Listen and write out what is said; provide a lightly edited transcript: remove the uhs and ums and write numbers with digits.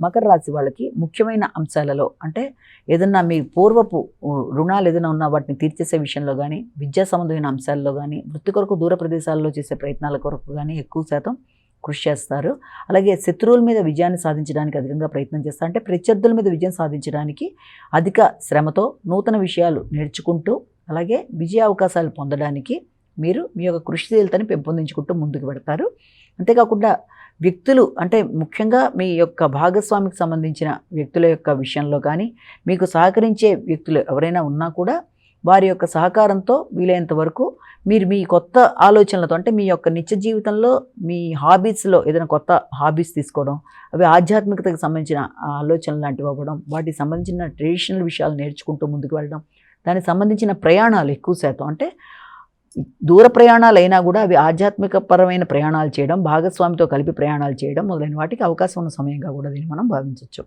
మకర రాశి వాళ్ళకి ముఖ్యమైన అంశాలలో అంటే ఏదన్నా మీ పూర్వపు రుణాలు ఏదైనా ఉన్నా వాటిని తీర్చేసే విషయంలో కానీ, విద్యా సంబంధమైన అంశాల్లో కానీ, వృత్తి కొరకు దూర ప్రదేశాల్లో చేసే ప్రయత్నాల కొరకు కానీ ఎక్కువ శాతం కృషి చేస్తారు. అలాగే శత్రువుల మీద విజయాన్ని సాధించడానికి అధికంగా ప్రయత్నం చేస్తారు. అంటే ప్రత్యర్థుల మీద విజయం సాధించడానికి అధిక శ్రమతో నూతన విషయాలు నేర్చుకుంటూ అలాగే విజయ అవకాశాలు పొందడానికి మీరు మీ యొక్క కృషిశీలతని పెంపొందించుకుంటూ ముందుకు పెడతారు. అంతేకాకుండా వ్యక్తులు అంటే ముఖ్యంగా మీ యొక్క భాగస్వామికి సంబంధించిన వ్యక్తుల యొక్క విషయంలో కానీ, మీకు సహకరించే వ్యక్తులు ఎవరైనా ఉన్నా కూడా వారి యొక్క సహకారంతో వీలైనంత వరకు మీరు మీ కొత్త ఆలోచనలతో అంటే మీ యొక్క నిత్య జీవితంలో మీ హాబీస్లో ఏదైనా కొత్త హాబీస్ తీసుకోవడం, అవి ఆధ్యాత్మికతకు సంబంధించిన ఆలోచనలు లాంటివి అవ్వడం, వాటికి సంబంధించిన ట్రెడిషనల్ విషయాలు నేర్చుకుంటూ ముందుకు వెళ్ళడం, దానికి సంబంధించిన ప్రయాణాలు ఎక్కువ శాతం అంటే దూర ప్రయాణాలు అయినా కూడా అవి ఆధ్యాత్మిక పరమైన ప్రయాణాలు చేయడం, భాగస్వామితో కలిపి ప్రయాణాలు చేయడం మొదలైన వాటికి అవకాశం ఉన్న సమయంగా కూడా దీన్ని మనం భావించవచ్చు.